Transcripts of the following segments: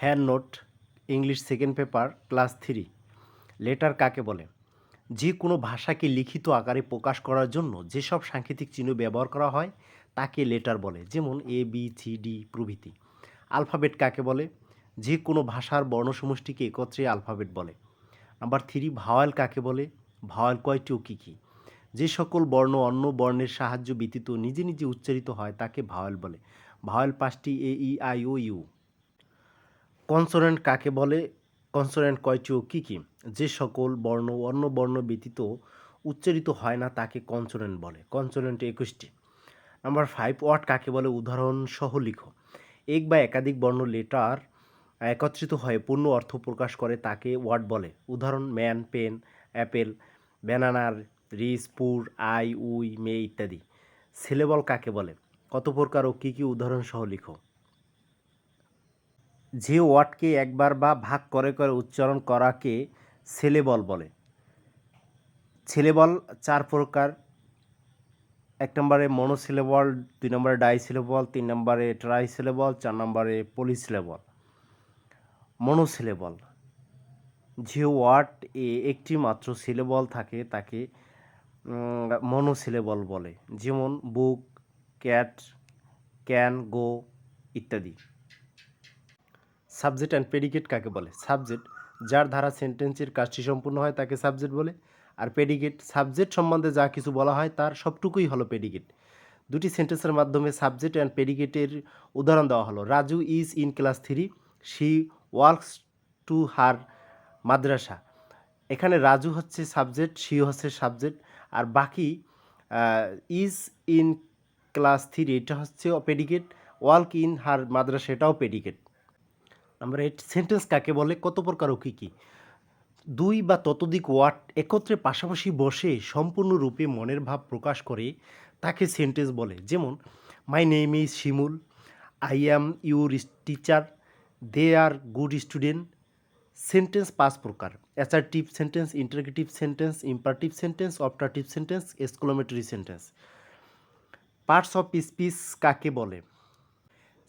Hand note English second paper class 3। Letter কাকে বলে? যে কোনো ভাষাকে লিখিত আকারে প্রকাশ করার জন্য যেসব সাংকেতিক চিহ্ন ব্যবহার করা হয় তাকে লেটার বলে, যেমন এ বি সি ডি প্রভৃতি। আলফাবেট কাকে বলে? যে কোনো ভাষার বর্ণসমষ্টিকে একত্রে আলফাবেট বলে। নাম্বার 3, ভাওয়াল কাকে বলে? ভাওয়াল কয়টি ও কী কী? যে সকল বর্ণ অন্য বর্ণের সাহায্য ব্যতীত নিজে নিজে উচ্চারিত হয় তাকে ভাওয়াল বলে। ভাওয়াল 5টি: A E I O U. Consonant কাকে বলে? কনসোনেন্ট কয়টি ও কী কী? যে সকল বর্ণ অন্য বর্ণ ব্যতীত উচ্চারিত হয় না তাকে কনসোনেন্ট বলে। কনসোনেন্ট 21টি। নাম্বার 5, ওয়ার্ড কাকে বলে? উদাহরণ সহ লিখো। এক বা একাধিক বর্ণ লেটার একত্রিত হয়ে পূর্ণ অর্থ প্রকাশ করে তাকে ওয়ার্ড বলে। উদাহরণ: ম্যান, পেন, অ্যাপেল, ব্যানানার, রিস, পুর, আই, উই, মে ইত্যাদি। সিলেবল কাকে বলে? কত প্রকার ও কী কী? উদাহরণ সহ লিখো। যে ওয়ার্ডকে একবার বা ভাগ করে করে উচ্চারণ করাকে সিলেবল বলে। সিলেবল 4 প্রকার। 1 নম্বরে মনোসিলেবল, 2 নম্বরে ডাইসিলেবল, 3 নম্বরে ট্রাইসিলেবল, 4 নম্বরে পলিসিলেবল। মনোসিলেবল: যে ওয়ার্ড একটি মাত্র সিলেবল থাকে তাকে মনোসিলেবল বলে, যেমন বুক, ক্যাট, ক্যান, গো ইত্যাদি। সাবজেক্ট অ্যান্ড প্রেডিকেট কাকে বলে? সাবজেক্ট যার দ্বারা সেন্টেন্সের কাজটি সম্পূর্ণ হয় তাকে সাবজেক্ট বলে। আর প্রেডিকেট সাবজেক্ট সম্বন্ধে যা কিছু বলা হয় তার সবটুকুই হলো প্রেডিকেট। দুটি সেন্টেন্সের মাধ্যমে সাবজেক্ট অ্যান্ড প্রেডিকেটের উদাহরণ দেওয়া হলো। Raju is in class 3, she works to her madrasa. এখানে রাজু হচ্ছে সাবজেক্ট, শি হচ্ছে সাবজেক্ট, আর বাকি ইজ ইন ক্লাস 3 এটা হচ্ছে predicate, work in her madrasa এটাও প্রেডিকেট। নাম্বার 8, সেন্টেন্স কাকে বলে? কত প্রকার ও কী কী? 2 বা ততোধিক ওয়ার্ড একত্রে পাশাপাশি বসে সম্পূর্ণরূপে মনের ভাব প্রকাশ করে তাকে সেন্টেন্স বলে, যেমন my name is Shimul, I am your teacher, they are good student. Sentence 5 প্রকার: assertive sentence, interrogative sentence, imperative sentence, optative sentence, exclamatory sentence. Parts of speech কাকে বলে?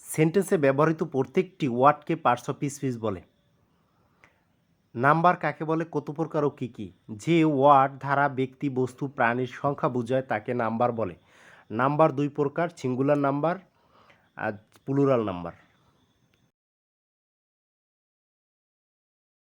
সেন্টেন্সে ব্যবহৃত প্রত্যেকটি ওয়ার্ডকে পার্টস অফ স্পিচ বলে। নাম্বার কাকে বলে? কত প্রকার ও কী কী? যে ওয়ার্ড দ্বারা ব্যক্তি, বস্তু, প্রাণীর সংখ্যা বোঝায় তাকে নাম্বার বলে। নাম্বার 2 প্রকার: সিঙ্গুলার নাম্বার আর প্লুরাল নাম্বার।